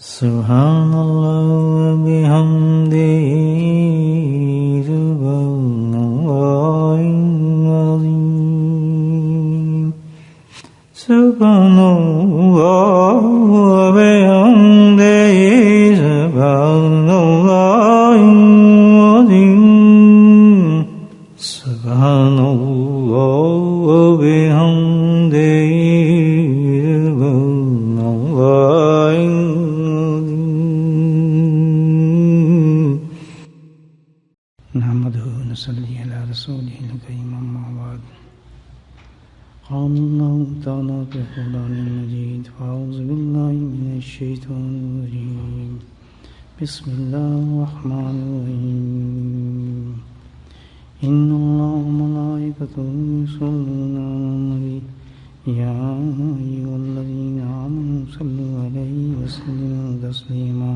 سبحان اللہ وبحمدہ سبحان اللہ العظیم سبحان اللہ وبحمدہ سبحان اللہ العظیم سبحان اللہ وبحمدہ صلی علی رسولہ الکریم اما بعد قال اللہ تعالی فی القرآن المجید فاعوذ باللہ من الشیطان الرجیم بسم اللہ الرحمن الرحیم ان اللہ وملائکتہ یصلون علی النبی یا ایھا الذین آمنوا صلوا علیہ وسلموا تسلیما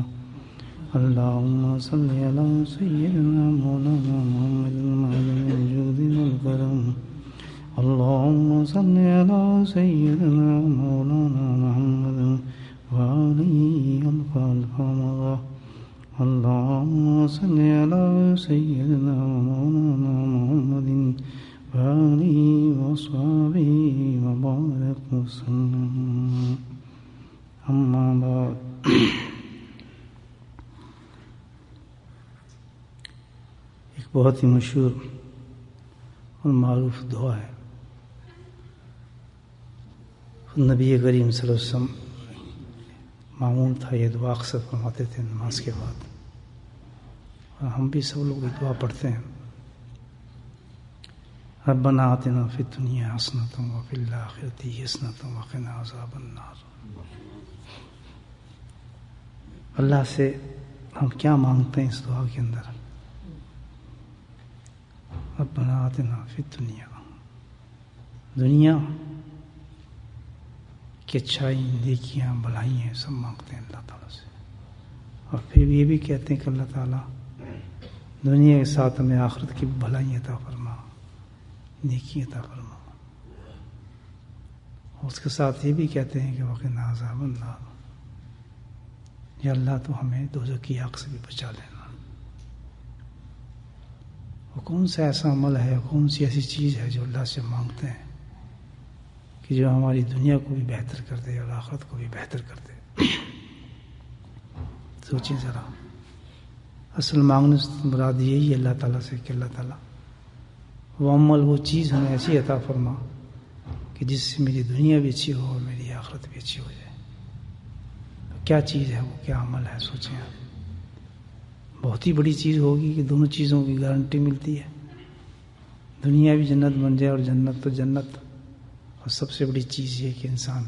اللهم صل على سيدنا مولانا محمد المعدن الجود والكرم اللهم صل على سيدنا مولانا محمد وآله ألف مرة اللهم صل على سيدنا مولانا محمد وآله وصحبه وبارك وسلم أما بعد بہت ہی مشہور اور معروف دعا ہے. نبی کریم صلی اللہ علیہ وسلم معمول تھا یہ دعا اکثر فرماتے تھے نماز کے بعد، اور ہم بھی سب لوگ یہ دعا پڑھتے ہیں. ربنا آتنا فی الدنیا حسنۃ وفی الآخرۃ حسنۃ وقنا عذاب النار. اللہ سے ہم کیا مانگتے ہیں اس دعا کے اندر؟ ربنا آتنا فی الدنیا، دنیا کی اچھائی، نیکیاں، بھلائیاں سب مانگتے ہیں اللہ تعالیٰ سے، اور پھر یہ بھی کہتے ہیں کہ اللہ تعالیٰ دنیا کے ساتھ ہمیں آخرت کی بھلائی عطا فرما، نیکی عطا فرما، اور اس کے ساتھ یہ بھی کہتے ہیں کہ وقنا عذاب النار، یا اللہ تو ہمیں دوزخ کی آگ سے بھی بچا لینا. وہ کون سا ایسا عمل ہے، کون سی ایسی چیز ہے جو اللہ سے مانگتے ہیں کہ جو ہماری دنیا کو بھی بہتر کر دے اور آخرت کو بھی بہتر کر دے؟ سوچیں ذرا. اصل مانگنے سے مراد یہی ہے اللہ تعالیٰ سے کہ اللہ تعالیٰ وہ عمل، وہ چیز ہمیں ایسی عطا فرما کہ جس سے میری دنیا بھی اچھی ہو اور میری آخرت بھی اچھی ہو جائے. کیا چیز ہے وہ، کیا عمل ہے؟ سوچیں آپ. بہت ہی بڑی چیز ہوگی کہ دونوں چیزوں کی گارنٹی ملتی ہے، دنیا بھی جنت بن جائے اور جنت تو جنت، اور سب سے بڑی چیز یہ کہ انسان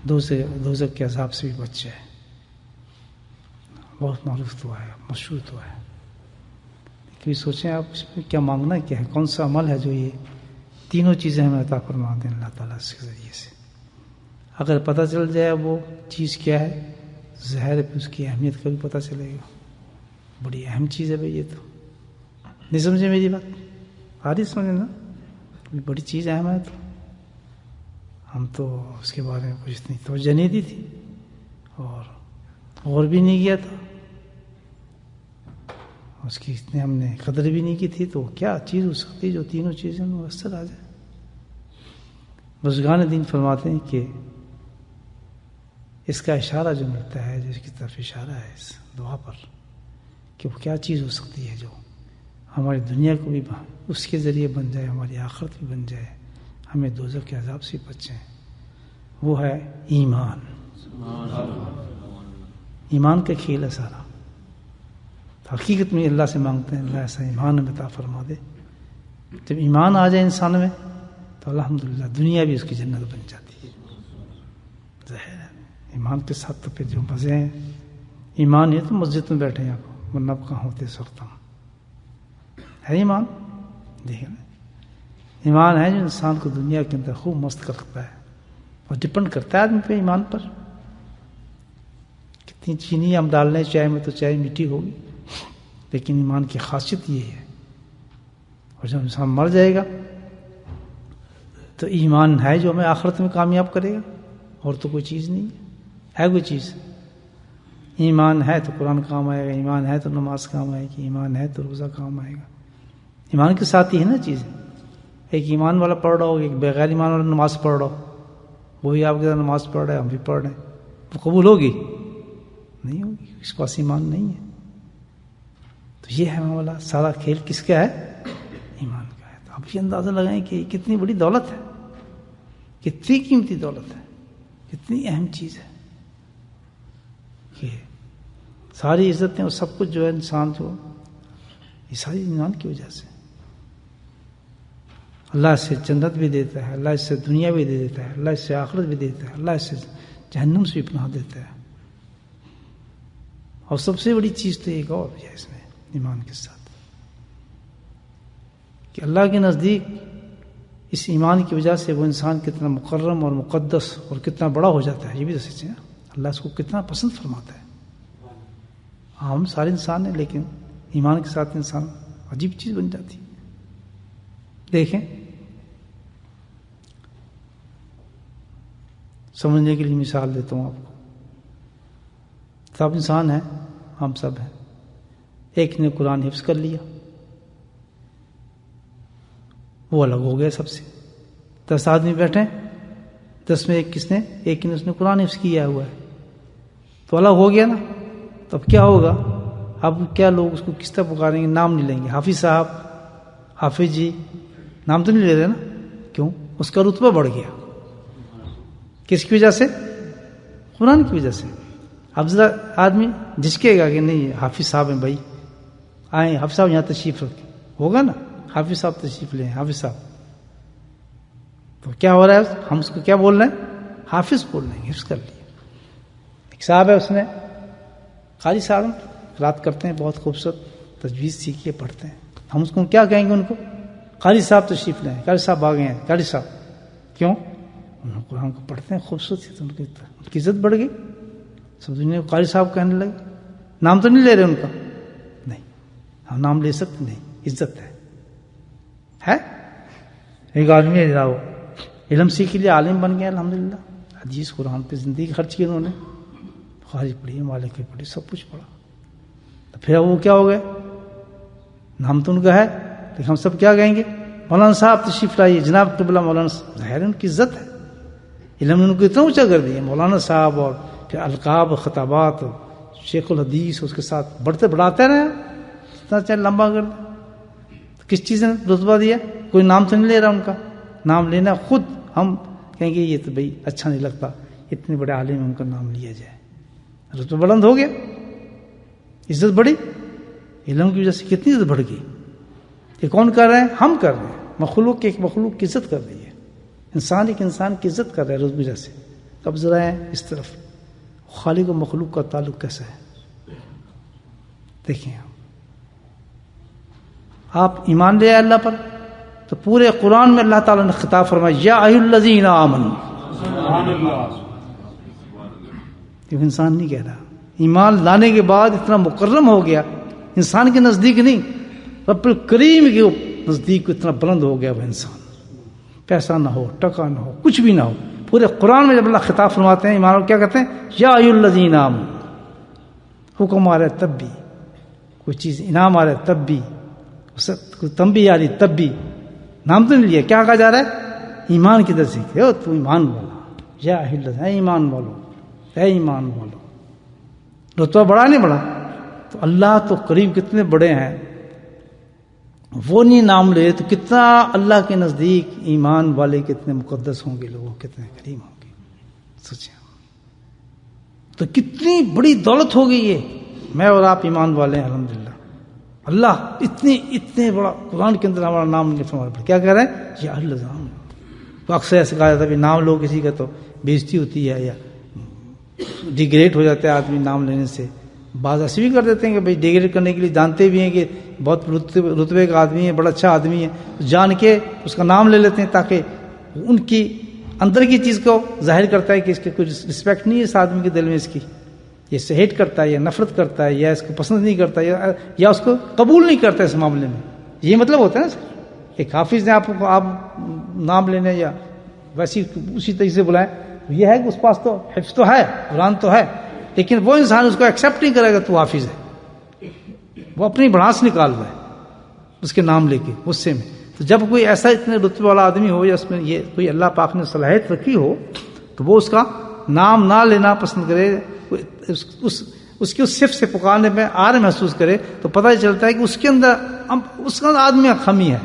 دوزخ کے عذاب سے بھی بچ جائے. بہت معروف دعا ہے، مشہور دعا ہے. کبھی سوچیں آپ اس میں کیا مانگنا کیا ہے، کون سا عمل ہے جو یہ تینوں چیزیں ہمیں عطا فرما دیں اللہ تعالیٰ اس کے ذریعے سے. اگر پتہ چل جائے وہ چیز کیا ہے، ظاہر ہے اس کی اہمیت کا بھی پتہ چلے گا. بڑی اہم چیز ہے بھائی، یہ تو نہیں سمجھے میری بات؟ آ رہی سمجھے نا؟ بڑی چیز اہم ہے، تو ہم تو اس کے بارے میں کچھ اتنی توجہ نہیں دی تھی اور غور بھی نہیں کیا تھا، اس کی اتنے ہم نے قدر بھی نہیں کی تھی. تو کیا چیز ہو سکتی جو تینوں چیزیں مؤثر آ جائے؟ بزرگان دین فرماتے ہیں کہ اس کا اشارہ جو ملتا ہے، جس کی طرف اشارہ ہے اس دعا پر، کہ وہ کیا چیز ہو سکتی ہے جو ہماری دنیا کو بھی اس کے ذریعے بن جائے، ہماری آخرت بھی بن جائے، ہمیں دوزخ کے عذاب سے بچیں. وہ ہے ایمان. ایمان کا کھیل ہے سارا. حقیقت میں اللہ سے مانگتے ہیں اللہ ایسا ایمان ہمیں عطا فرما دے. جب ایمان آ جائے انسان میں تو الحمدللہ دنیا بھی اس کی جنت بن جاتی ہے. ظاہر ہے ایمان کے ساتھ تو پھر جو مزے ہیں. ایمان یہ تو مسجد میں بیٹھے ہیں آپ، ورنہ کہاں ہوتے اس وقت ہم ہے. ایمان دیکھیں، ایمان ہے جو انسان کو دنیا کے اندر خوب مست کرتا ہے، اور ڈپینڈ کرتا ہے آدمی پہ ایمان پر. کتنی چینی ہم ڈال لیں چائے میں تو چائے میٹھی ہوگی، لیکن ایمان کی خاصیت یہ ہے. اور جب انسان مر جائے گا تو ایمان ہے جو ہمیں آخرت میں کامیاب کرے گا، اور تو کوئی چیز نہیں ہے. کوئی چیز ایمان ہے تو قرآن کام آئے گا، ایمان ہے تو نماز کام آئے گی، ایمان ہے تو روزہ کام آئے گا. ایمان کے ساتھ ہی ہے نا چیز. ایک ایمان والا پڑھ رہا ہو، ایک بغیر ایمان والا نماز پڑھ رہا ہو، وہ بھی آپ کے ساتھ نماز پڑھ رہا ہے، ہم بھی پڑھ رہے ہیں، وہ قبول ہوگی؟ نہیں ہوگی، اس کے پاس ایمان نہیں ہے. تو یہ ہے معاملہ. سارا کھیل کس کا ہے؟ ایمان کا ہے. تو آپ یہ اندازہ لگائیں کہ کتنی بڑی دولت ہے، کتنی قیمتی دولت ہے، کتنی اہم چیز ہے کہ ساری عزتیں اور سب کچھ جو ہے انسان جو یہ ساری ایمان کی وجہ سے. اللہ اس سے جنت بھی دیتا ہے، اللہ اس سے دنیا بھی دے دیتا ہے، اللہ اس سے آخرت بھی دیتا ہے، اللہ اس سے جہنم سے بھی پناہ دیتا ہے. اور سب سے بڑی چیز تو ایک اور ہے اس میں ایمان کے ساتھ کہ اللہ کے نزدیک اس ایمان کی وجہ سے وہ انسان کتنا مکرم اور مقدس اور کتنا بڑا ہو جاتا ہے. یہ بھی تو سچ ہے. اللہ اس کو کتنا پسند فرماتا ہے. ہم سارے انسان ہیں لیکن ایمان کے ساتھ انسان عجیب چیز بن جاتی ہے. دیکھیں سمجھنے کے لیے مثال دیتا ہوں آپ کو. سب انسان ہیں، ہم سب ہیں. ایک نے قرآن حفظ کر لیا، وہ الگ ہو گیا سب سے. 10 آدمی بیٹھے، 10 میں ایک نے اس نے قرآن حفظ کیا ہوا ہے تو الگ ہو گیا نا. تو اب کیا ہوگا؟ اب کیا لوگ اس کو کس طرح پکاریں گے؟ نام نہیں لیں گے. حافظ صاحب، حافظ جی، نام تو نہیں لے رہے نا. کیوں؟ اس کا رتبہ بڑھ گیا. کس کی وجہ سے؟ قرآن کی وجہ سے. اب ذرا آدمی جھجکے گا کہ نہیں حافظ صاحب ہیں بھائی، آئیں حافظ صاحب یہاں تشریف رکھیں، ہوگا نا حافظ صاحب تشریف لیں، حافظ صاحب. تو کیا ہو رہا ہے؟ ہم اس کو کیا بول رہے ہیں؟ حافظ بول رہے ہیں، حفظ کر لیا. ایک صاحب ہے، اس نے قاری صاحب قرات کرتے ہیں، بہت خوبصورت تجوید سیکھیے پڑھتے ہیں. ہم اس کو کیا کہیں گے؟ ان کو قاری صاحب تشریف لیں، قاری صاحب آ گئے ہیں. قاری صاحب کیوں؟ انہوں قرآن کو پڑھتے ہیں خوبصورت سے، تو ان کی عزت بڑھ گئی. سب دنیا کو قاری صاحب کہنے لگے. نام تو نہیں لے رہے ان کا؟ نہیں، ہم نام لے سکتے نہیں، عزت ہے. ایک آدمی ہے وہ علم سیکھ لیا، عالم بن گیا الحمدللہ. حدیث قرآن پہ زندگی خرچ کی انہوں نے، بخاری پڑھی، مالک کی پڑھی، سب کچھ پڑھا. تو پھر وہ کیا ہو گئے؟ نام تو ان کا ہے لیکن ہم سب کیا کہیں گے؟ مولانا صاحب تشریف لائیے، جناب قبلہ مولانا. ظاہر ان کی عزت ہے، علم نے ان کو اتنا اونچا کر دیا. مولانا صاحب اور پھر القاب، خطابات، شیخ الحدیث اس کے ساتھ بڑھاتے رہے، اتنا چاہے لمبا کر دیں. کس چیز نے رتبہ دیا؟ کوئی نام تو نہیں لے رہا ان کا. نام لینا خود ہم کہیں گے یہ تو بھائی اچھا نہیں لگتا، اتنے بڑے عالم ان کا نام لیا جائے. رتبہ بلند ہو گیا، عزت بڑھی. علم کی وجہ سے کتنی عزت بڑھ گئی. یہ کون کر رہے ہیں؟ ہم کر رہے ہیں. مخلوق کے ایک مخلوق کی عزت کر رہی ہے، انسان ایک انسان کی عزت کر رہا ہے اس وجہ سے. اب ذرا ہے اس طرف خالق و مخلوق کا تعلق کیسا ہے دیکھیں. آپ ایمان لے آئے اللہ پر تو پورے قرآن میں اللہ تعالیٰ نے خطاب فرمایا یا ایھا الذین آمنوا. کیونکہ انسان نہیں کہہ رہا. ایمان لانے کے بعد اتنا مکرم ہو گیا، انسان کے نزدیک نہیں، رب الکریم کے نزدیک اتنا بلند ہو گیا وہ انسان. پیسہ نہ ہو، ٹکا نہ ہو، کچھ بھی نہ ہو. پورے قرآن میں جب اللہ خطاب فرماتے ہیں ایمان کیا کہتے ہیں؟ یا ایھا الذین آمنوا. حکم آ رہا ہے تب بھی، کوئی چیز انعام آ رہا ہے تب بھی، کوئی تنبیہ آ رہی تب بھی، نام تو نہیں لیا. کیا کہا جا رہا ہے؟ ایمان کی درجے کے تو ایمان والا. یا ایھا الذین، اے ایمان والو، اے ایمان والو. رتبہ بڑا نہیں بڑا؟ تو اللہ تو قریب کتنے بڑے ہیں، وہ نہیں نام لے تو کتنا اللہ کے نزدیک ایمان والے کتنے مقدس ہوں گے، لوگ کتنے کریم ہوں گے. سوچیں تو کتنی بڑی دولت ہو گئی یہ. میں اور آپ ایمان والے ہیں الحمدللہ. اللہ اتنے بڑا قرآن کے اندر ہمارا نام نہیں فرمایا. کیا کہہ رہے ہیں؟ یا اللہ. تو اکثر ایسے کہا جاتا ہے نام لو کسی کا تو بےزتی ہوتی ہے یا ڈیگریڈ ہو جاتا ہے آدمی نام لینے سے. بعض ایسے بھی کر دیتے ہیں کہ بھائی ڈیگریڈ کرنے کے لیے جانتے بھی ہیں کہ بہت رتبے کا آدمی ہے، بڑا اچھا آدمی ہے، جان کے اس کا نام لے لیتے ہیں تاکہ ان کی اندر کی چیز کو ظاہر کرتا ہے کہ اس کے کچھ رسپیکٹ نہیں ہے اس آدمی کے دل میں، اس کی یہ اسے ہیٹ کرتا ہے یا نفرت کرتا ہے یا اس کو پسند نہیں کرتا یا اس کو قبول نہیں کرتا اس معاملے میں. یہ مطلب ہوتا ہے نا سر. ایک حافظ نے آپ نام لینے یا ویسی اسی طریقے سے بلائیں، یہ ہے کہ اس پاس تو حفظ تو ہے، قرآن تو ہے، لیکن وہ انسان اس کو ایکسیپٹ نہیں کرے گا تو حافظ ہے، وہ اپنی بڑھاس نکال رہا ہے اس کے نام لے کے غصے میں. تو جب کوئی ایسا اتنے رتبے والا آدمی ہو یا اس میں یہ کوئی اللہ پاک نے صلاحیت رکھی ہو تو وہ اس کا نام نہ لینا پسند کرے، اس کی اس صف سے پکارنے میں آر محسوس کرے تو پتہ چلتا ہے کہ اس کے اندر آدمی خمی ہے،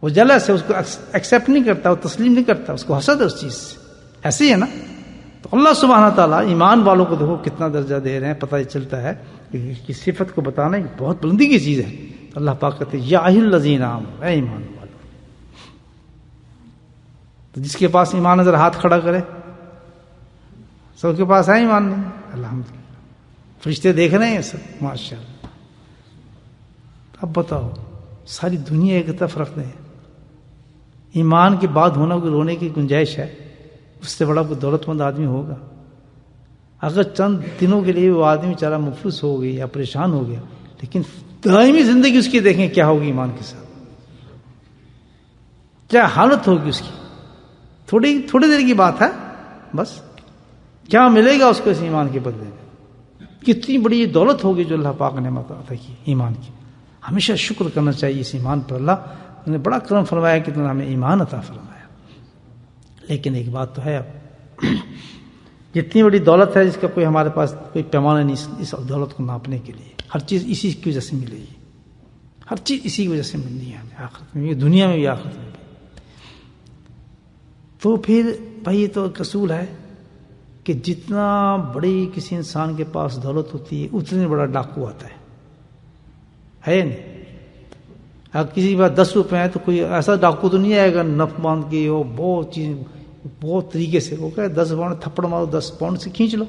وہ جلس ہے، اس کو ایکسیپٹ نہیں کرتا، وہ تسلیم نہیں کرتا، اس کو حسد ہے اس چیز سے. ایسے ہی ہے نا. تو اللہ سبحانہ تعالیٰ ایمان والوں کو دیکھو کتنا درجہ دے رہے ہیں، پتہ چلتا ہے کہ صفت کو بتانا ایک بہت بلندی کی چیز ہے. اللہ پاک کہتے ہیں یا ایھا الذین آمنوا، اے ایمان والو. تو جس کے پاس ایمان نظر ہاتھ کھڑا کرے، سب کے پاس ہے ایمان نہیں، الحمدللہ فرشتے دیکھ رہے ہیں سب ماشاء اللہ. اب بتاؤ ساری دنیا ایک طرف رکھ دیں، ایمان کے بعد ہونا کوئی رونے کی گنجائش ہے؟ اس سے بڑا کوئی دولت مند آدمی ہوگا؟ اگر چند دنوں کے لیے وہ آدمی چارہ مفلس ہو گئی یا پریشان ہو گیا، لیکن دائمی زندگی اس کی دیکھیں کیا ہوگی ایمان کے ساتھ، کیا حالت ہوگی اس کی. تھوڑی دیر کی بات ہے بس، کیا ملے گا اس کو اس ایمان کے بدلے میں. کتنی بڑی دولت ہوگی جو اللہ پاک نے عطا کی ایمان کی. ہمیشہ شکر کرنا چاہیے اس ایمان پر. اللہ نے بڑا کرم فرمایا کہ تم نے ہمیں ایمان عطا فرمایا. لیکن ایک بات تو ہے، اب جتنی بڑی دولت ہے جس کا کوئی ہمارے پاس کوئی پیمانہ نہیں اس دولت کو ناپنے کے لیے. ہر چیز اسی کی وجہ سے ملے گی، ہر چیز اسی کی وجہ سے ملنی ہے ہمیں، آخرت میں بھی، دنیا میں بھی آخرت میں بھی. تو پھر بھائی یہ تو ایک اصول ہے کہ جتنا بڑی کسی انسان کے پاس دولت ہوتی ہے اتنے بڑا ڈاکو آتا ہے نہیں. اگر کسی کے پاس 10 روپے ہیں تو کوئی ایسا ڈاکو تو نہیں آئے گا نف باندھ کے وہ بہت چیز بہت طریقے سے، وہ کہ 10 پاؤنڈ تھپڑ مارو 10 پاؤنڈ سے کھینچ لو،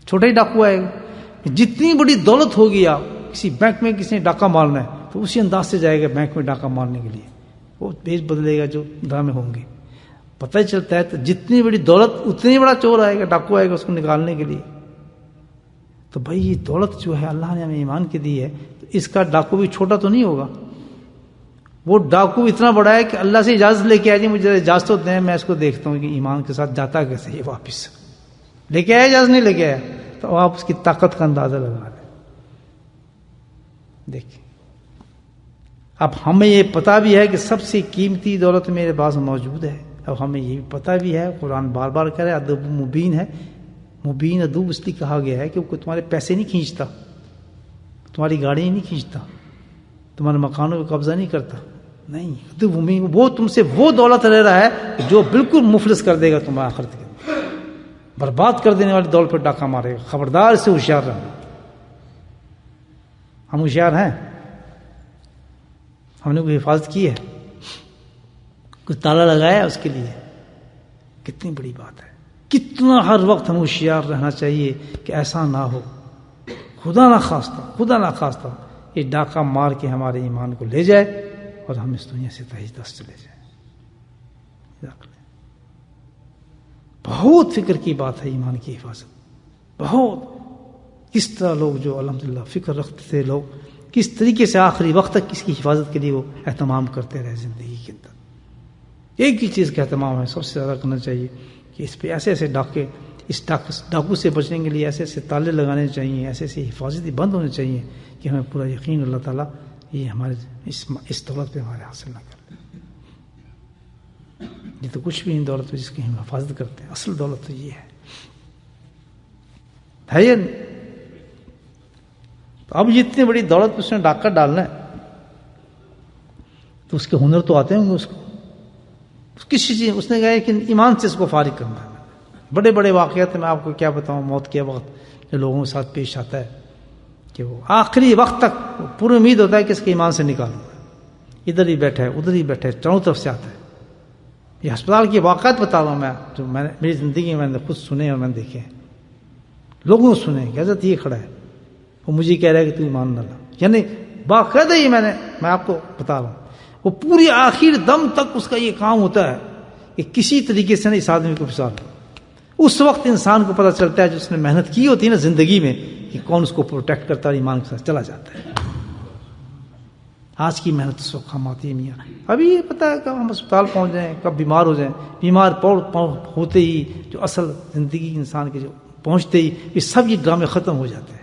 چھوٹا ہی ڈاکو آئے گا. جتنی بڑی دولت ہوگی، آپ کسی بینک میں کسی نے ڈاکہ مارنا ہے تو اسی انداز سے جائے گا بینک میں ڈاکہ مارنے کے لیے، وہ بھیج بدلے گا جو ڈرامے ہوں گے. پتہ ہی چلتا ہے تو جتنی بڑی دولت اتنی بڑا چور آئے گا، ڈاکو آئے گا اس کو نکالنے کے لیے. تو بھائی یہ دولت جو ہے اللہ نے ہمیں ایمان کی دی ہے، تو اس کا ڈاکو بھی چھوٹا تو نہیں ہوگا. وہ ڈاکو اتنا بڑا ہے کہ اللہ سے اجازت لے کے آئے جی مجھے اجازت دیں، میں اس کو دیکھتا ہوں کہ ایمان کے ساتھ جاتا کیسے یہ واپس لے کے آیا، اجازت نہیں لے کے آیا تو آپ اس کی طاقت کا اندازہ لگا لیں. دیکھیں اب ہمیں یہ پتہ بھی ہے کہ سب سے قیمتی دولت میرے پاس موجود ہے. اب ہمیں یہ بھی پتہ بھی ہے، قرآن بار بار کہہ رہا ہے ادب مبین ہے. مبین ادب اس لیے کہا گیا ہے کہ وہ تمہارے پیسے نہیں کھینچتا، تمہاری گاڑی نہیں کھینچتا، تمہارے مکانوں پہ قبضہ نہیں کرتا، نہیں. ادب مبین وہ تم سے وہ دولت لے رہا ہے جو بالکل مفلس کر دے گا تمہارا آخرت کے برباد کر دینے والی دولت پہ ڈاکہ مارے گا. خبردار سے ہوشیار رہنا. ہم ہوشیار ہیں؟ ہم نے کوئی حفاظت کی ہے؟ کوئی تالا لگایا اس کے لیے؟ کتنی بڑی بات ہے. کتنا ہر وقت ہم ہوشیار رہنا چاہیے کہ ایسا نہ ہو، خدا نہ خواستہ یہ ڈاکہ مار کے ہمارے ایمان کو لے جائے اور ہم اس دنیا سے تہی دست چلے جائیں. بہت فکر کی بات ہے ایمان کی حفاظت. بہت کس طرح لوگ جو الحمدللہ فکر رکھتے تھے، لوگ کس طریقے سے آخری وقت تک اس کی حفاظت کے لیے وہ اہتمام کرتے رہے زندگی کے اندر. ایک ہی چیز کا اہتمام ہے سب سے زیادہ کرنا چاہیے کہ اس پہ ایسے ایسے ڈاکے، اس ڈاکو سے بچنے کے لیے ایسے ایسے تالے لگانے چاہیے، ایسے ایسے حفاظتی بند ہونے چاہیے کہ ہمیں پورا یقین اللہ تعالیٰ یہ ہمارے اس دولت پہ ہمارے حاصل نہ کر لے. یہ تو کچھ بھی نہیں دولت پہ جس کی ہم حفاظت کرتے ہیں. اصل دولت تو یہ ہے یا نہیں؟ تو اب یہ اتنی بڑی دولت پہ اس نے ڈاکہ ڈالنا ہے تو اس کے ہنر تو آتے ہوں گے اس کو. کسی چیز اس نے کہا کہ ایمان سے اس کو فارغ کرنا ہے. بڑے بڑے واقعات میں آپ کو کیا بتاؤں، موت کے وقت جو لوگوں کے ساتھ پیش آتا ہے کہ وہ آخری وقت تک پوری امید ہوتا ہے کہ اس کے ایمان سے نکالوں. ادھر ہی بیٹھے ادھر ہی بیٹھے، چاروں طرف سے آتا ہے. یہ ہسپتال کے واقعات بتا رہا ہوں میں، جو میں نے میری زندگی میں نے خود سنے اور میں نے دیکھے ہیں. لوگوں نے سنے کہ حضرت یہ کھڑا ہے، وہ مجھے کہہ رہا ہے کہ تو ایمان نہ لا. یعنی باقاعدہ ہی میں آپ کو بتا رہا ہوں، وہ پوری آخر دم تک اس کا یہ کام ہوتا ہے کہ کسی طریقے سے اس آدمی کو پھنسا دو. اس وقت انسان کو پتہ چلتا ہے جو اس نے محنت کی ہوتی ہے نا زندگی میں کہ کون اس کو پروٹیکٹ کرتا ہے، ایمان کے ساتھ چلا جاتا ہے. آج کی محنت اس وقت کام آتی ہے میاں. ابھی یہ پتہ ہے کب ہم اسپتال پہنچ جائیں، کب بیمار ہو جائیں. بیمار ہوتے ہی جو اصل زندگی انسان کے جو پہنچتے ہی یہ سب یہ ڈرامے ختم ہو جاتے ہیں.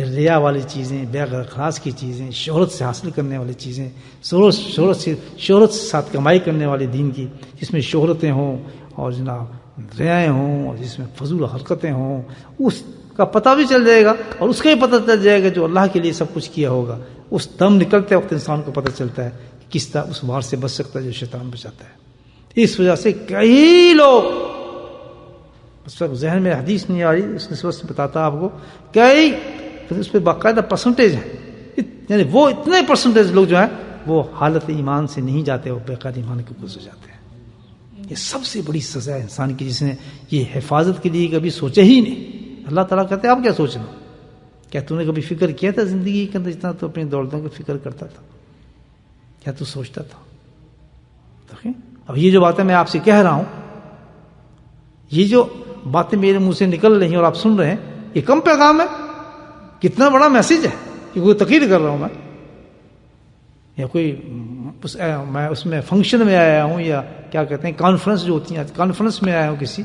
ریا والی چیزیں، بے اخلاص کی چیزیں، شہرت سے حاصل کرنے والی چیزیں، شہرت سے ساتھ کمائی کرنے والے دین کی، جس میں شہرتیں ہوں اور جناب ریائیں ہوں اور جس میں فضول حرکتیں ہوں، اس کا پتہ بھی چل جائے گا اور اس کا بھی پتہ چل جائے گا جو اللہ کے لیے سب کچھ کیا ہوگا. اس دم نکلتے وقت انسان کو پتہ چلتا ہے کہ کس طرح اس وار سے بچ سکتا ہے جو شیطان بچاتا ہے. اس وجہ سے کئی لوگ، اس وقت ذہن میں حدیث نہیں آ رہی، اس نسبت سے بتاتا آپ کو، کئی اس پہ باقاعدہ پرسنٹیج ہے، یعنی وہ اتنے پرسنٹیج لوگ جو ہیں وہ حالت ایمان سے نہیں جاتے، وہ بےقید ایمان کے گزر جاتے ہیں. یہ سب سے بڑی سزا ہے انسان کی، جس نے یہ حفاظت کے لیے کبھی سوچے ہی نہیں. اللہ تعالیٰ کہتے ہیں آپ کیا سوچنا، کیا تو نے کبھی فکر کیا تھا زندگی کے اندر جتنا تو اپنی دولتوں کی فکر کرتا تھا؟ کیا تو سوچتا تھا؟ اب یہ جو باتیں میں آپ سے کہہ رہا ہوں، یہ جو باتیں میرے منہ سے نکل رہی ہیں اور آپ سن رہے ہیں، یہ کم پیغام ہے؟ کتنا بڑا میسج ہے کہ کوئی تقریر کر رہا ہوں میں، یا کوئی میں اس میں فنکشن میں آیا ہوں، یا کیا کہتے ہیں کانفرنس جو ہوتی ہیں، کانفرنس میں آیا ہوں، کسی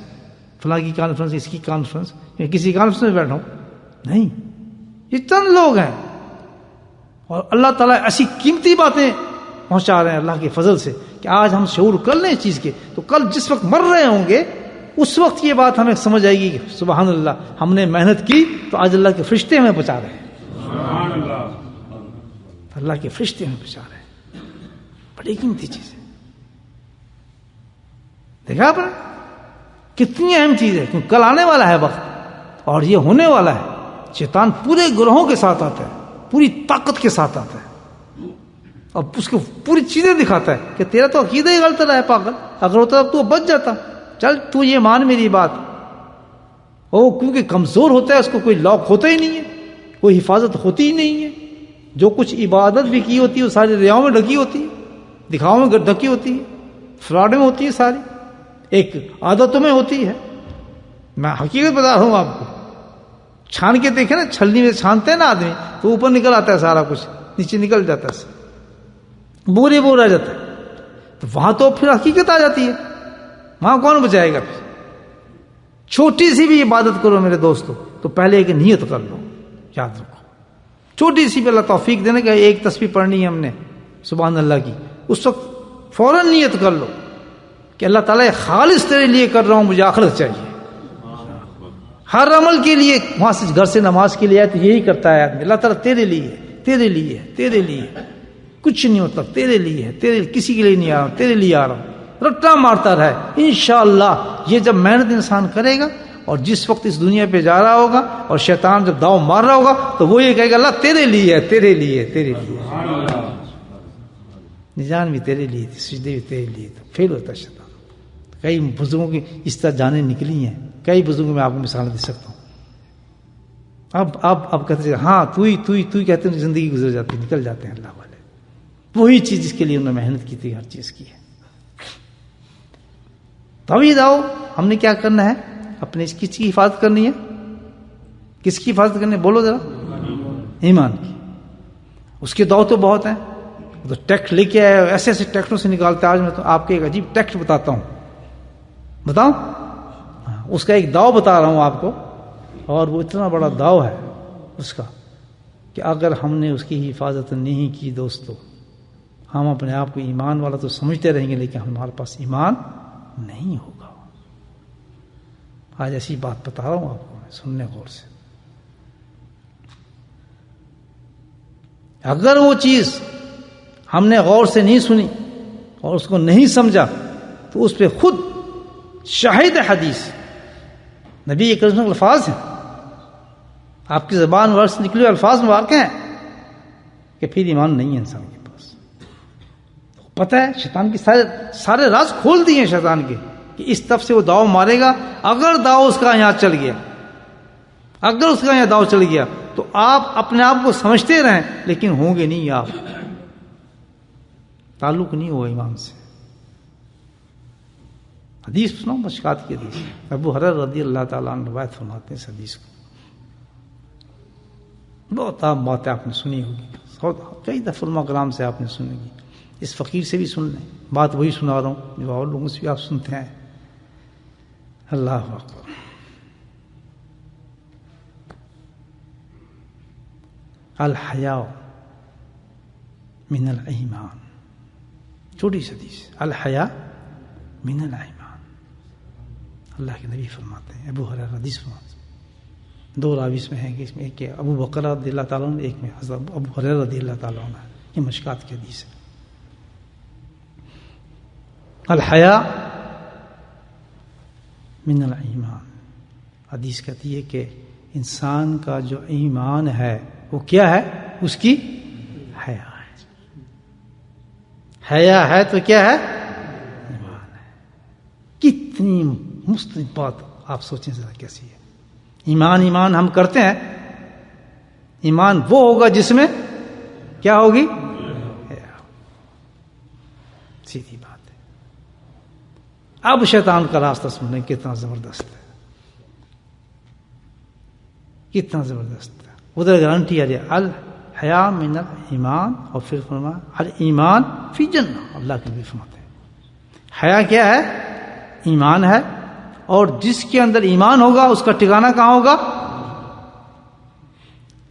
فلاں کی کانفرنس، اس کی کانفرنس، یا کسی کانفرنس میں بیٹھا ہوں. نہیں، یہ چند لوگ ہیں اور اللہ تعالیٰ ایسی قیمتی باتیں پہنچا رہے ہیں اللہ کے فضل سے کہ آج ہم شعور کر لیں اس چیز کے، تو کل جس وقت مر رہے ہوں گے اس وقت یہ بات ہمیں سمجھ آئے گی کہ سبحان اللہ، ہم نے محنت کی تو آج اللہ کے فرشتے ہمیں بچا رہے ہیں. سبحان اللہ، اللہ کے فرشتے ہمیں بچا رہے ہیں. بڑی قیمتی چیز ہے. دیکھا آپ نے کتنی اہم چیز ہے، کیونکہ کل آنے والا ہے وقت اور یہ ہونے والا ہے. شیطان پورے گروہوں کے ساتھ آتا ہے، پوری طاقت کے ساتھ آتا ہے اور اس کو پوری چیزیں دکھاتا ہے کہ تیرا تو عقیدہ ہی غلط رہا ہے پاگل، اگر ہوتا تو بچ جاتا، چل تو یہ مان میری بات. کیونکہ کمزور ہوتا ہے، اس کو کوئی لاک ہوتا ہی نہیں ہے، کوئی حفاظت ہوتی ہی نہیں ہے. جو کچھ عبادت بھی کی ہوتی ہے وہ ساری ریاؤں میں ڈھکی ہوتی ہے، دکھاؤں میں ڈھکی ہوتی ہے، فراڈ میں ہوتی ہے، ساری ایک عادتوں میں ہوتی ہے. میں حقیقت بتا رہا ہوں آپ کو، چھان کے دیکھیں نا، چھلنی میں چھانتے ہیں نا آدمی تو اوپر نکل آتا ہے سارا کچھ، نیچے نکل جاتا ہے، بورے بور آ جاتا ہے. تو وہاں تو پھر حقیقت آ جاتی ہے، وہاں کون بچائے گا؟ پھر چھوٹی سی بھی عبادت کرو میرے دوستو تو پہلے ایک نیت کر لو، یاد رکھو، چھوٹی سی بھی اللہ توفیق دینے کا، ایک تسبیح پڑھنی ہے ہم نے سبحان اللہ کی، اس وقت فوراً نیت کر لو کہ اللہ تعالیٰ خالص تیرے لیے کر رہا ہوں، مجھے آخرت چاہیے. ہر عمل کے لیے، وہاں سے گھر سے نماز کے لیے آئے تو یہی کرتا ہے آدمی، اللہ تعالیٰ تیرے لیے، تیرے لیے، تیرے لیے، کچھ نہیں ہوتا، تیرے لیے ہے، تیرے کسی کے لیے نہیں آ رہا ہوں، تیرے لیے آ رہا ہوں. رٹا مارتا رہے. انشاءاللہ یہ جب محنت انسان کرے گا اور جس وقت اس دنیا پہ جا رہا ہوگا اور شیطان جب داؤ مار رہا ہوگا تو وہ یہ کہے گا اللہ تیرے لیے ہے، تیرے لیے، تیرے لیے، نجان بھی تیرے لیے تھی، سجدے بھی تیرے لیے. تو فیل ہوتا ہے شیطان. کئی بزرگوں کی اس طرح جانیں نکلی ہیں، کئی بزرگوں میں آپ کو مثال دے سکتا ہوں. اب کہتے ہیں ہاں تو ہی کہتے ہیں، زندگی گزر جاتی، نکل جاتے ہیں اللہ والے. وہی چیز جس کے لیے انہوں نے محنت کی تھی، ہر چیز کی ہے. توحید آؤ، ہم نے کیا کرنا ہے؟ اپنے اس کس کی حفاظت کرنی ہے؟ کس کی حفاظت کرنی ہے؟ بولو ذرا. ایمان کی. اس کے دو تو بہت ہیں، تو ٹیکسٹ لے کے آئے، ایسے ایسے ٹیکسٹوں سے نکالتے. آج میں تو آپ کو ایک عجیب ٹیکسٹ بتاتا ہوں، بتاؤں؟ اس کا ایک داؤ بتا رہا ہوں آپ کو، اور وہ اتنا بڑا داؤ ہے اس کا کہ اگر ہم نے اس کی حفاظت نہیں کی دوستو، ہم اپنے آپ کو ایمان والا تو سمجھتے رہیں گے لیکن ہمارے پاس ایمان نہیں ہوگا. آج ایسی بات بتا رہا ہوں آپ کو، سننے غور سے. اگر وہ چیز ہم نے غور سے نہیں سنی اور اس کو نہیں سمجھا تو اس پہ خود شاہد حدیث نبی کریم کے الفاظ ہیں، آپ کی زبان ورس نکلے الفاظ مبارک ہیں کہ پھر ایمان نہیں ہے انسان کے پاس. پتہ ہے شیطان کی سارے راز کھول دیے ہیں شیطان کے کہ اس طرف سے وہ داؤ مارے گا. اگر داؤ اس کا یہاں چل گیا، اگر اس کا یہاں داؤ چل گیا تو آپ اپنے آپ کو سمجھتے رہیں لیکن ہوں گے نہیں، آپ تعلق نہیں ہوا ایمان سے. حدیث سنو، مشکات کی حدیث، ابو ہریرہ رضی اللہ تعالیٰ عنہ روایت فرماتے ہیں اس حدیث کو. بہت عام بات ہے، آپ نے سنی ہوگی، کئی دفعہ علماء کرام سے آپ نے سنی ہوگی. اس فقیر سے بھی سن لیں، بات وہی سنا رہا ہوں جو اور لوگوں سے بھی آپ سنتے ہیں. اللہ اکبر. الحیا من الایمان، چھوٹی سی حدیث، الحیا من الایمان، اللہ کے نبی فرماتے ہیں، ابو ہریرہ حدیث فرماتے ہیں، دو راوی اس میں ہیں کہ اس میں ایک کہ ابو بکر رضی اللہ تعالیٰ عنہ، ایک میں حضرت ابو ہریرہ رضی اللہ تعالیٰ عنہ، یہ مشکات کی حدیث ہے۔ الحیا من الایمان، حدیث کہتی ہے کہ انسان کا جو ایمان ہے وہ کیا ہے؟ اس کی حیا ہے۔ حیا ہے تو کیا ہے؟ ایمان ہے۔ کتنی مستند بات، آپ سوچیں ذرا کیسی ہے۔ ایمان ایمان ہم کرتے ہیں، ایمان وہ ہوگا جس میں کیا ہوگی؟ سیدھی بات ہے۔ اب شیطان کا راستہ سنیں کتنا زبردست ہے، کتنا زبردست ہے۔ ادھر گارنٹی آ رہی ہے، الحیا من الایمان، اور پھر فرمایا الایمان فی جنہ، اللہ کے نبی فرماتے ہیں حیا کیا ہے؟ ایمان ہے، اور جس کے اندر ایمان ہوگا اس کا ٹھکانہ کہاں ہوگا؟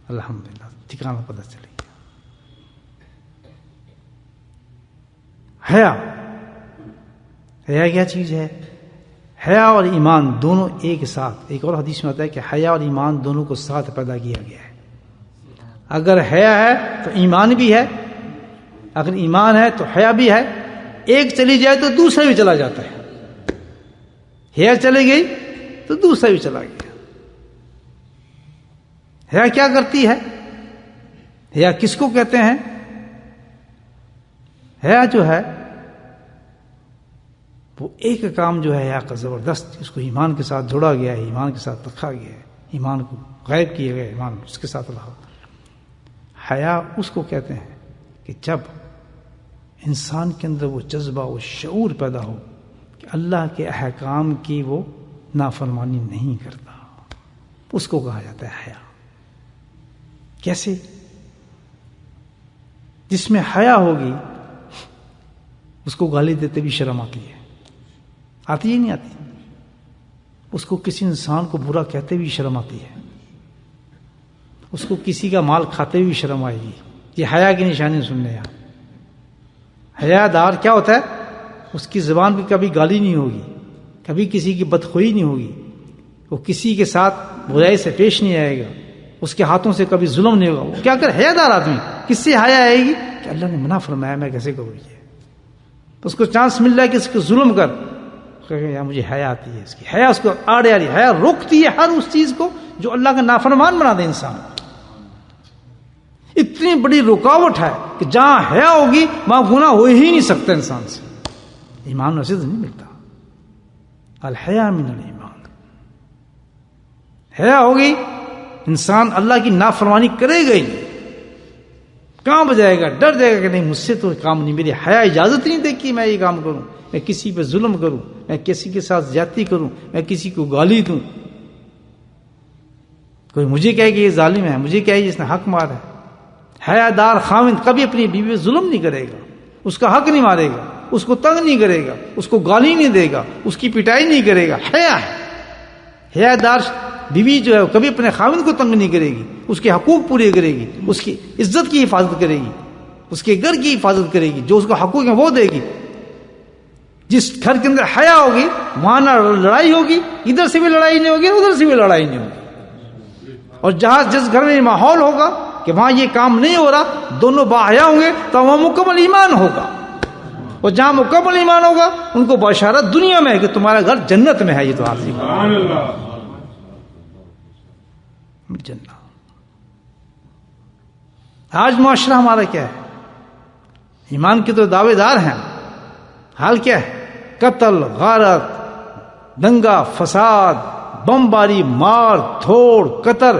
الحمدللہ ٹھکانہ پتہ چلے گا۔ حیا، حیا کیا چیز ہے؟ حیا اور ایمان دونوں ایک ساتھ، ایک اور حدیث میں آتا ہے کہ حیا اور ایمان دونوں کو ساتھ پیدا کیا گیا ہے۔ اگر حیا ہے تو ایمان بھی ہے، اگر ایمان ہے تو حیا بھی ہے، ایک چلی جائے تو دوسرا بھی چلا جاتا ہے۔ حیا چلی گئی تو دوسرا بھی چلا گیا۔ حیا کیا کرتی ہے؟ حیا کس کو کہتے ہیں؟ حیا جو ہے وہ ایک کام جو ہے حیا کا زبردست، اس کو ایمان کے ساتھ جوڑا گیا ہے، ایمان کے ساتھ رکھا گیا ہے، ایمان کو غائب کیا گیا ہے، ایمان اس کے ساتھ رہا۔ حیا اس کو کہتے ہیں کہ جب انسان کے اندر وہ جذبہ، وہ شعور پیدا ہو کہ اللہ کے احکام کی وہ نافرمانی نہیں کرتا، اس کو کہا جاتا ہے حیا۔ کیسے؟ جس میں حیا ہوگی اس کو گالی دیتے بھی شرم آتی ہے، آتی ہے نہیں آتی؟ اس کو کسی انسان کو برا کہتے بھی شرم آتی ہے، اس کو کسی کا مال کھاتے بھی شرم آئے گی۔ یہ حیا کی نشانی سننے یہاں۔ حیا دار کیا ہوتا ہے؟ اس کی زبان پہ کبھی گالی نہیں ہوگی، کبھی کسی کی بدخوئی نہیں ہوگی، وہ کسی کے ساتھ برائی سے پیش نہیں آئے گا، اس کے ہاتھوں سے کبھی ظلم نہیں ہوگا۔ وہ کیا کر حیا دار آدمی کس سے حیا آئے گی کہ اللہ نے منع فرمایا، میں کیسے کروں؟ یہ تو اس کو چانس مل رہا ہے کہ اس کو ظلم کر، یا مجھے حیا آتی ہے، اس کی حیا اس کو آڑے آ رہی، حیا روکتی ہے ہر اس چیز کو جو اللہ کا نافرمان بنا دے انسان۔ اتنی بڑی رکاوٹ ہے کہ جہاں حیا ہوگی وہاں گناہ ہو ہی نہیں سکتا انسان سے، ایمان رسید نہیں ملتا۔ الحیا من الایمان، حیا ہوگی انسان اللہ کی نافرمانی کرے گا ہی نہیں، کہاں بجائے گا، ڈر جائے گا کہ نہیں مجھ سے تو کام نہیں، میری حیا اجازت نہیں دے کہ میں یہ کام کروں، میں کسی پہ ظلم کروں، میں کسی کے ساتھ زیادتی کروں، میں کسی کو گالی دوں، کوئی مجھے کہے کہ یہ ظالم ہے، مجھے کہے جس نے حق مارا ہے۔ حیا دار خاوند کبھی اپنی بیوی پہ ظلم نہیں کرے گا، اس کا حق نہیں مارے گا، اس کو تنگ نہیں کرے گا، اس کو گالی نہیں دے گا، اس کی پٹائی نہیں کرے گا۔ حیا ہے، حیا دار بیوی جو ہے کبھی اپنے خاوند کو تنگ نہیں کرے گی، اس کے حقوق پورے کرے گی، اس کی عزت کی حفاظت کرے گی، اس کے گھر کی حفاظت کرے گی، جو اس کو حقوق ہیں وہ دے گی۔ جس گھر کے اندر حیا ہوگی وہاں نہ لڑائی ہوگی، ادھر سے بھی لڑائی نہیں ہوگی، ادھر سے بھی لڑائی نہیں ہوگی۔ اور جہاں جس گھر میں ماحول ہوگا کہ وہاں یہ کام نہیں ہو رہا، دونوں باحیا ہوں گے تو وہاں مکمل ایمان ہوگا، اور جہاں مکمل ایمان ہوگا ان کو بشارت دنیا میں ہے کہ تمہارا گھر جنت میں ہے۔ یہ تو حاضر جنت۔ آج معاشرہ ہمارا کیا ہے؟ ایمان کے تو دعوے دار ہیں، حال کیا ہے؟ قتل، غارت، دنگا فساد، بمباری، مار دھوڑ، قتل،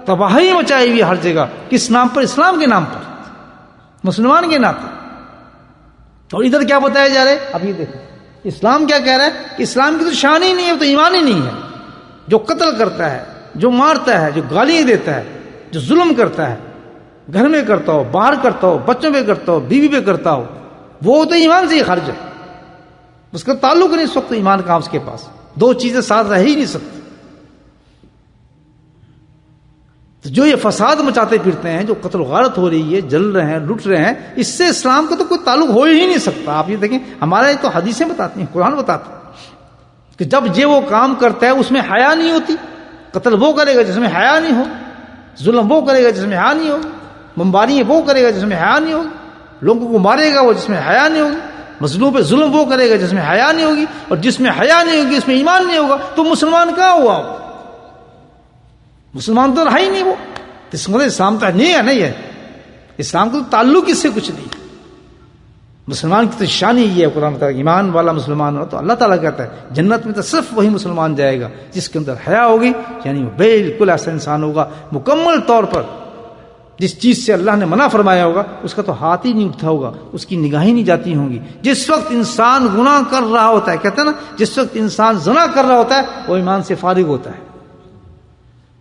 تباہی مچائی ہوئی ہر جگہ۔ کس نام پر؟ اسلام کے نام پر، مسلمان کے نام پر۔ اور ادھر کیا بتایا جا رہا ہے؟ اب یہ دیکھو اسلام کیا کہہ رہا ہے کہ اسلام کی تو شان ہی نہیں ہے، وہ تو ایمان ہی نہیں ہے۔ جو قتل کرتا ہے، جو مارتا ہے، جو گالیاں دیتا ہے، جو ظلم کرتا ہے، گھر میں کرتا ہو، باہر کرتا ہو، بچوں پہ کرتا ہو، بیوی پہ کرتا ہو، وہ تو ایمان سے ہی خارج ہے، اس کا تعلق نہیں۔ اس وقت ایمان کہاں اس کے پاس، دو چیزیں ساتھ رہ ہی نہیں سکتی۔ تو جو یہ فساد مچاتے پھرتے ہیں، جو قتل و غارت ہو رہی ہے، جل رہے ہیں، لٹ رہے ہیں، اس سے اسلام کا تو کوئی تعلق ہو ہی نہیں سکتا. آپ یہ دیکھیں، ہمارے تو حدیثیں بتاتی ہیں، قرآن بتاتا ہے کہ جب یہ وہ کام کرتا ہے اس میں حیا نہیں ہوتی. قتل وہ کرے گا جس میں حیا نہیں ہو، ظلم وہ کرے گا جس میں حیا نہیں ہو، بمباری وہ کرے گا جس میں حیا نہیں ہوگی، لوگوں کو مارے گا وہ جس میں حیا نہیں ہوگی، مظلوم پہ ظلم وہ کرے گا جس میں حیا نہیں ہوگی، اور جس میں حیا نہیں ہوگی اس میں ایمان نہیں ہوگا، تو مسلمان کہاں ہوا؟ مسلمان تو رہا ہی نہیں. وہ اس مطلب اسلام تو نہیں ہے، نہیں ہے. اسلام کا تو تعلق اس سے کچھ نہیں. مسلمان کی تو شانی یہ ہے، قرآن تعالیٰ ایمان والا مسلمان ہو تو اللہ تعالیٰ کہتا ہے جنت میں تو صرف وہی مسلمان جائے گا جس کے اندر حیا ہوگی، یعنی وہ بالکل ایسا انسان ہوگا مکمل طور پر جس چیز سے اللہ نے منع فرمایا ہوگا اس کا تو ہاتھ ہی نہیں اٹھا ہوگا، اس کی نگاہیں نہیں جاتی ہوں گی. جس وقت انسان گناہ کر رہا ہوتا ہے، کہتے ہیں نا جس وقت انسان زنا کر رہا ہوتا ہے وہ ایمان سے فارغ ہوتا ہے،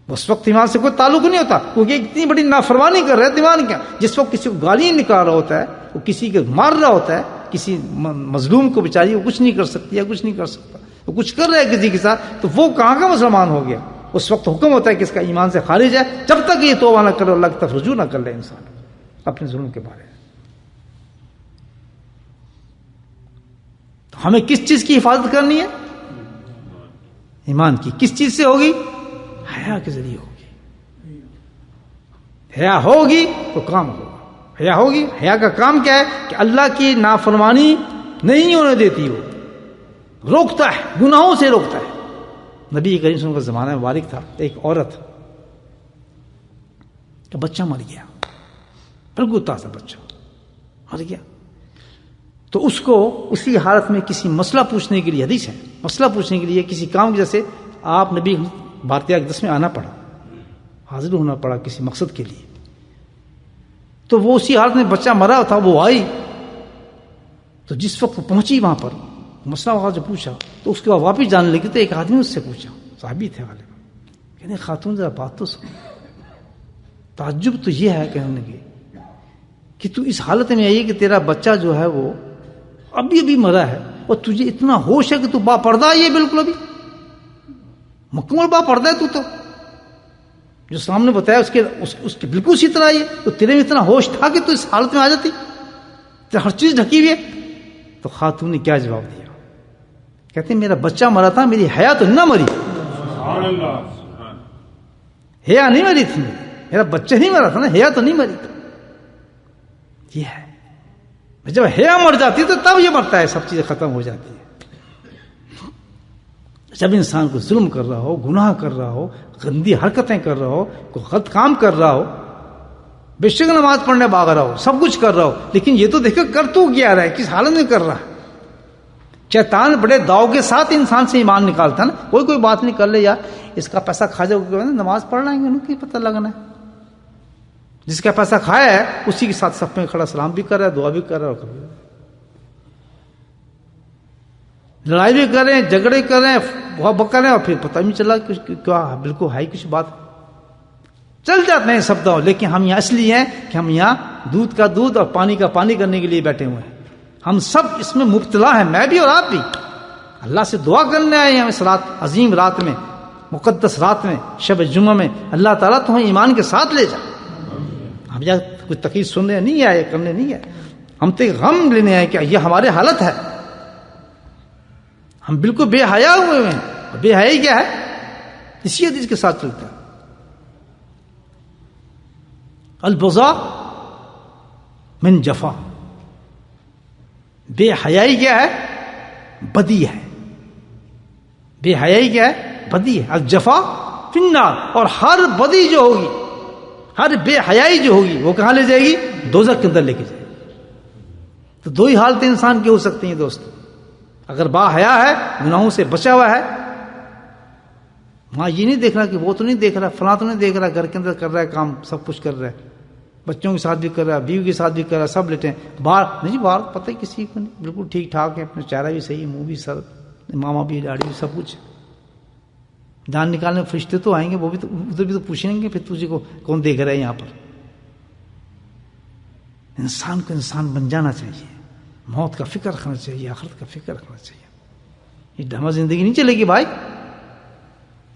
اس وقت ایمان سے کوئی تعلق نہیں ہوتا، کیونکہ اتنی بڑی نافرمانی کر رہا ہے. ایمان کیا؟ جس وقت کسی کو گالیاں نکال رہا ہوتا ہے، وہ کسی کو مار رہا ہوتا ہے، کسی مظلوم کو بیچاری وہ کچھ نہیں کر سکتی یا کچھ نہیں کر سکتا، وہ کچھ کر رہا ہے کسی کے ساتھ، تو وہ کہاں کا مسلمان ہو گیا؟ اس وقت حکم ہوتا ہے کہ اس کا ایمان سے خارج ہے، جب تک یہ توبہ نہ کرے، اللہ کی طرف رجوع نہ کر لے انسان اپنے ظلم کے بارے میں. تو ہمیں کس چیز کی حفاظت کرنی ہے؟ ایمان کی. کس چیز سے ہوگی؟ حیا کے ذریعے ہوگی. حیا ہوگی تو کام ہوگا. حیا ہوگی. حیا کا کام کیا ہے؟ کہ اللہ کی نافرمانی نہیں ہونے دیتی، وہ روکتا ہے، گناہوں سے روکتا ہے. نبی کریم صلی اللہ علیہ وسلم کا زمانہ مبارک تھا، ایک عورت کا بچہ مر گیا، بالکل تازہ بچہ مر گیا. تو اس کو اسی حالت میں کسی مسئلہ پوچھنے کے لیے، حدیث ہے، مسئلہ پوچھنے کے لیے کسی کام کی وجہ سے آپ نبی بارت اقدس میں آنا پڑا، حاضر ہونا پڑا کسی مقصد کے لیے. تو وہ اسی حالت میں بچہ مرا تھا، وہ آئی، تو جس وقت پہنچی وہاں پر مسئلہ وغیرہ جو پوچھا تو اس کے بعد واپس جانے لگی تو ایک آدمی اس سے پوچھا، صحابی تھے والے، کہنے خاتون ذرا بات تو سن. تعجب تو یہ ہے کہنے لگے کہ تو اس حالت میں آئی کہ تیرا بچہ جو ہے وہ ابھی ابھی مرا ہے اور تجھے اتنا ہوش ہے کہ تو با پردہ ہے، یہ بالکل ابھی مکمل با پردہ ہے، تو جو سامنے بتایا اس کے بالکل اسی طرح یہ، تو تیرے میں اتنا ہوش تھا کہ تو اس حالت میں آ جاتی، ہر چیز ڈھکی ہوئی ہے. تو خاتون نے کیا جواب دیا؟ کہتے ہیں میرا بچہ مرا تھا، میری حیا تو نہ مری، حیا نہیں مری تھی، میرا بچہ نہیں مرا تھا نا، حیا تو نہیں مری تھی. یہ ہے جب حیا مر جاتی تو تب یہ مرتا ہے، سب چیزیں ختم ہو جاتی ہے. جب انسان کو ظلم کر رہا ہو، گناہ کر رہا ہو، گندی حرکتیں کر رہا ہو، کوئی غلط کام کر رہا ہو، بے شک نماز پڑھنے بھاگ رہا ہو، سب کچھ کر رہا ہو، لیکن یہ تو دیکھو کر تو کیا رہا ہے، کس حالت میں کر رہا ہے. شیطان بڑے داؤ کے ساتھ انسان سے ایمان نکالتا ہے نا، کوئی بات نہیں کر لے یار، اس کا پیسہ کھا جاؤ، نماز پڑھ رہے ہیں انہوں کی پتہ لگنا ہے. جس کا پیسہ کھایا ہے اسی کے ساتھ صف میں کھڑا سلام بھی کر رہا ہے، دعا بھی کر رہا ہے، لڑائی بھی کر رہے ہیں، جھگڑے کر رہے ہیں، بہت بکر رہے ہیں، اور پھر پتہ نہیں چلا کیا بالکل ہے کچھ بات چل جاتے ہیں سب داؤ. لیکن ہم یہاں اس لیے ہیں کہ ہم یہاں دودھ کا دودھ اور پانی کا پانی کرنے کے لیے بیٹھے ہوئے ہیں. ہم سب اس میں مبتلا ہیں، میں بھی اور آپ بھی. اللہ سے دعا کرنے آئے ہیں اس رات، عظیم رات میں، مقدس رات میں، شب جمعہ میں. اللہ تعالیٰ تمہیں ایمان کے ساتھ لے جا. ہم یہاں کچھ تقریر سننے نہیں آئے، کرنے نہیں آئے، ہم تو غم لینے آئے کہ یہ ہماری حالت ہے. ہم بالکل بے حیا ہوئے ہیں. بے حیائی کیا ہے؟ اسی حدیث کے ساتھ چلتا ہے. البغضاء من جفا. بے حیائی کیا ہے؟ بدی ہے. بے حیائی کیا ہے؟ بدی ہے. الجفا فی النار. اور ہر بدی جو ہوگی، ہر بے حیائی جو ہوگی وہ کہاں لے جائے گی؟ دوزخ کے اندر لے کے جائے گی. تو دو ہی حالتیں انسان کی ہو سکتی ہیں دوست. اگر با حیا ہے، گناہوں سے بچا ہوا ہے، وہاں یہ نہیں دیکھ رہا کہ وہ تو نہیں دیکھ رہا، فلاں تو نہیں دیکھ رہا، گھر کے اندر کر رہا ہے کام، سب کچھ کر رہا ہے، بچوں کے ساتھ بھی کر رہا ہے، بیوی کے ساتھ بھی کر رہا ہے، سب لیٹے ہیں باہر نہیں. باہر پتہ ہی کسی کو نہیں، بالکل ٹھیک ٹھاک ہے، اپنا چہرہ بھی صحیح، منہ بھی، سر ماما بھی، داڑھی بھی، سب کچھ. جان نکالنے فرشتے تو آئیں گے، وہ بھی تو ادھر بھی تو پوچھیں گے پھر تجھے کو کون دیکھ رہا ہے یہاں پر. انسان کو انسان بن جانا چاہیے، موت کا فکر رکھنا چاہیے، آخرت کا فکر رکھنا چاہیے. یہ ڈھما زندگی نہیں چلے گی بھائی،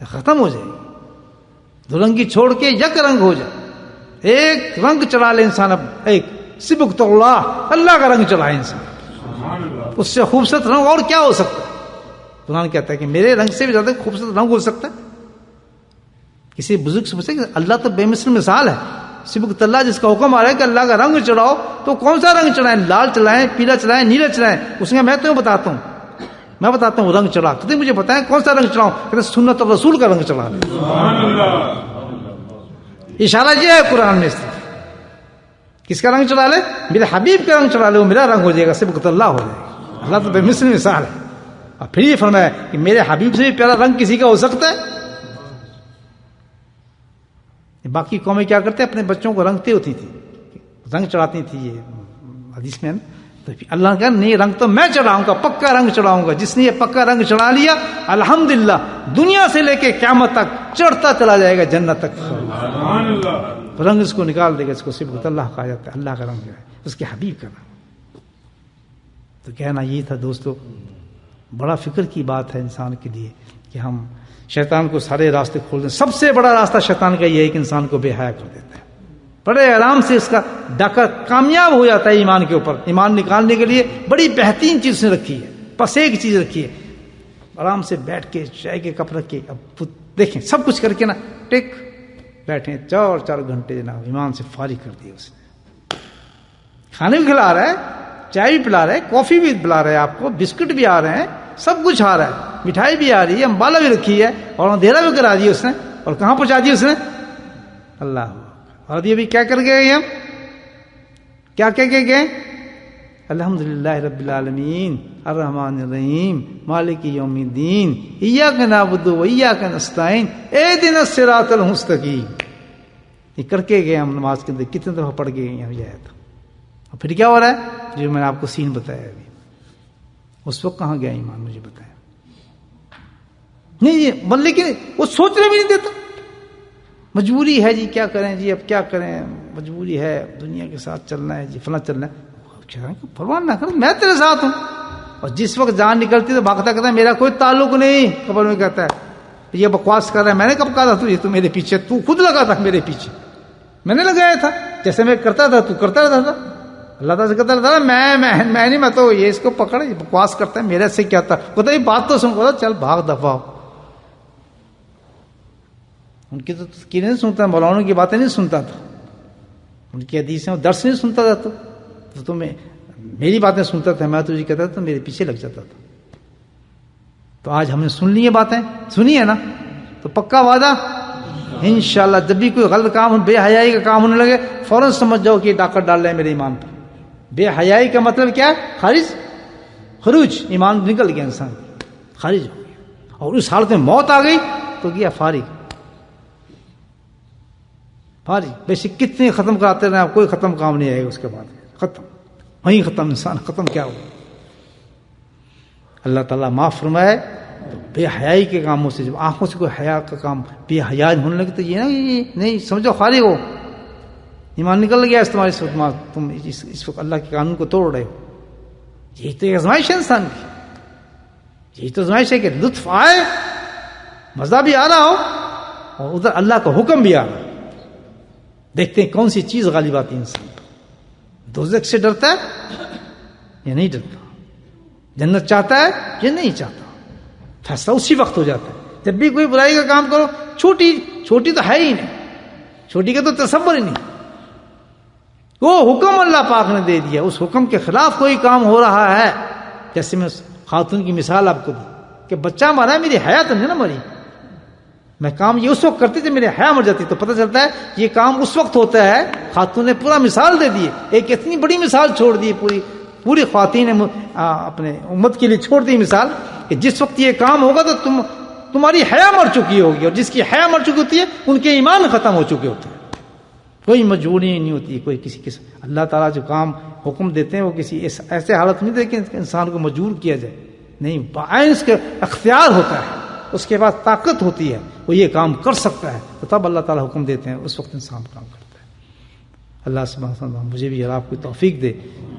ختم ہو جائے گی. دو رنگی چھوڑ کے یک رنگ ہو جائے، ایک رنگ چڑھا لے انسان، اب ایک سبقت اللہ کا رنگ چڑھائے انسان، اس سے خوبصورت رنگ اور کیا ہو سکتا ہے؟ قرآن کہتا ہے کہ میرے رنگ سے بھی زیادہ خوبصورت رنگ ہو سکتا ہے؟ کسی بزرگ سے پوچھے کہ اللہ تو بے مثل مثال ہے، سبقت اللہ جس کا حکم آ رہا ہے کہ اللہ کا رنگ چڑھاؤ، تو کون سا رنگ چڑھائیں؟ لال چڑھائیں، پیلا چڑھائیں، نیلا چڑھائیں؟ اس نے میں تمہیں بتاتا ہوں، میں بتاتا ہوں رنگ چڑھا، تو مجھے بتائیں کون سا رنگ چڑھاؤں؟ کہتے سنت اور رسول کا رنگ چڑھا لیں۔ اشارہ یہ ہے قرآن میں، کس کا رنگ چڑھا لے؟ میرے حبیب کا رنگ چڑھا لے، وہ میرا رنگ ہو جائے گا، سبقت اللہ ہو جائے گا۔ اللہ تو بے مثل مثال ہے۔ اور پھر یہ فرمایا کہ میرے حبیب سے بھی پیارا رنگ کسی کا ہو سکتا ہے؟ باقی قومیں کیا کرتے اپنے بچوں کو رنگتے ہوتی تھی، رنگ چڑھاتی تھی، یہ حدیث میں ہے نا۔ تو اللہ نے کہا نہیں، رنگ تو میں چڑھاؤں گا، پکا رنگ چڑھاؤں گا۔ جس نے یہ پکا رنگ چڑھا لیا الحمدللہ دنیا سے لے کے قیامت تک چڑھتا چلا جائے گا جنت تک۔ رنگ اس کو نکال دے گا، اس کو سبقت اللہ کہا جاتا ہے، اللہ کا رنگ جو ہے اس کے حبیب کا رنگ۔ تو کہنا یہ تھا دوستو، بڑا فکر کی بات ہے انسان کے لیے کہ ہم شیطان کو سارے راستے کھول دیں۔ سب سے بڑا راستہ شیطان کا یہ ہے کہ انسان کو بے حیا کر دیتا ہے، بڑے آرام سے اس کا ڈاکہ کامیاب ہو جاتا ہے ایمان کے اوپر۔ ایمان نکالنے کے لیے بڑی بہترین چیز اس نے رکھی ہے، بس ایک چیز رکھی ہے، آرام سے بیٹھ کے چائے کے کپ رکھ کے اب دیکھیں سب کچھ کر کے نا ٹیک بیٹھیں 4 گھنٹے جناب ایمان سے فارغ کر دیا اس نے۔ کھانے بھی کھلا رہا ہے، چائے بھی پلا رہا ہے، کافی بھی پلا رہا ہے، آپ کو بسکٹ بھی آ رہے ہیں، سب کچھ آ رہا ہے، مٹھائی بھی آ رہی ہے، امبالا بھی رکھی ہے، اور اندھیرا بھی کرا دیا اس نے، اور کہاں پہنچا دیا اس نے؟ اللہ۔ اور ابھی ابھی کیا کر گئے ہم؟ کیا کہہ کے گئے؟ الحمدللہ رب العالمین الرحمن الرحیم مالک یوم الدین ایاک نعبد و ایاک نستعین اہدنا الصراط المستقیم۔ یہ کر کے گئے ہم نماز کے اندر، کتنے دفعہ پڑھ کے گئے ہیں یہ آیت۔ اور پھر کیا ہو رہا ہے جو میں نے آپ کو سین بتایا ابھی، اس وقت کہاں گیا ایمان مجھے بتائیں؟ نہیں یہ لیکن وہ سوچنے بھی نہیں دیتا، مجبوری ہے جی کیا کریں جی، اب کیا کریں، مجبوری ہے، دنیا کے ساتھ چلنا ہے جی، فلاں چلنا ہے۔ پرواہ نہ کرو، میں تیرے ساتھ ہوں۔ اور جس وقت جان نکلتی تو بھاگتا کہتا ہے میرا کوئی تعلق نہیں، قبر میں کہتا ہے یہ بکواس کر رہا ہے، میں نے کب کہا تھا تو میرے پیچھے، تو خود لگا تھا میرے پیچھے، میں نے لگایا تھا، جیسے میں کرتا تھا تو کرتا رہتا تھا۔ اللہ تعالیٰ سے کہتا رہتا میں نہیں، میں تو یہ اس کو پکڑ بکواس کرتا ہے، میرے سے کیا تھا، کہتا یہ بات تو سن، کہتا چل بھاگ دفعہ ہو۔ ان کی تو تذکیر نہیں سنتا، مولانوں کی باتیں نہیں سنتا تھا، ان کی حدیثیں درس نہیں سنتا تھا، تو تمہیں میری باتیں سنتا تھا، میں تجھے کہتا تھا تو میرے پیچھے لگ جاتا تھا۔ تو آج ہم نے سن لی باتیں، سنی ہے نا، تو پکا وعدہ انشاءاللہ جب بھی کوئی غلط کام، بے حیائی کا کام ہونے لگے فوراً سمجھ جاؤ کہ یہ ڈاکر ڈال رہے ہیں میرے ایمان پر۔ بے حیائی کا مطلب کیا ہے؟ خروج، ایمان نکل گیا، انسان خارج ہو گیا، اور اس حالت میں موت آ گئی تو گیا فارغ۔ بے شک کتنے ختم کراتے رہے آپ، کوئی ختم کام نہیں آئے گا اس کے بعد، ختم وہیں ختم، انسان ختم کیا ہو۔ اللہ تعالیٰ معاف فرمائے۔ بے حیائی کے کاموں سے جب آنکھوں سے کوئی حیا کا کام بے حیا ہونے لگے تو یہ نہیں سمجھو خالی ہو، ایمان نکل گیا تمہارے اس وقت، تم اس وقت اللہ کے قانون کو توڑ رہے ہو۔ یہی تو آزمائش ہے انسان کی، یہی تو آزمائش ہے کہ لطف آئے، مزہ بھی آ رہا ہو، اور ادھر اللہ کا حکم بھی آ رہا ہے۔ دیکھتے ہیں کون سی چیز غالب آتی ہے انسان پر، دوزخ سے ڈرتا ہے یا نہیں ڈرتا، جنت چاہتا ہے یا نہیں چاہتا، فیصلہ اسی وقت ہو جاتا ہے۔ جب بھی کوئی برائی کا کام کرو، چھوٹی تو ہے ہی نہیں، چھوٹی کا تو تصور ہی نہیں، وہ حکم اللہ پاک نے دے دیا، اس حکم کے خلاف کوئی کام ہو رہا ہے۔ جیسے میں خاتون کی مثال آپ کو دی کہ بچہ مارا ہے، میری حیا تو نہیں نا مری، میں کام یہ اس وقت کرتی جب میری حیا مر جاتی، تو پتہ چلتا ہے یہ کام اس وقت ہوتا ہے۔ خاتون نے پورا مثال دے دی، ایک اتنی بڑی مثال چھوڑ دی، پوری خواتین نے اپنے امت کے لیے چھوڑ دی مثال کہ جس وقت یہ کام ہوگا تو تمہاری حیا مر چکی ہوگی، اور جس کی حیا مر چکی ہوتی ہے ان کے ایمان ختم ہو چکے ہوتے ہیں۔ کوئی مجبوری نہیں ہوتی، کوئی کسی قسم، اللہ تعالیٰ جو کام حکم دیتے ہیں وہ کسی ایسے حالت میں دیتے کہ انسان کو مجبور کیا جائے، نہیں، بآئین اس کا اختیار ہوتا ہے، اس کے بعد طاقت ہوتی ہے، وہ یہ کام کر سکتا ہے، تو تب اللہ تعالیٰ حکم دیتے ہیں، اس وقت انسان کام کرتا ہے۔ اللہ سبحانہ وتعالیٰ مجھے بھی اور آپ کو توفیق دے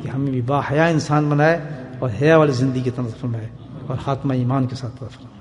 کہ ہمیں بھی با حیا انسان بنائے، اور حیا والی زندگی کی طرف فرمائے، اور خاتمہ ایمان کے ساتھ فرمائے۔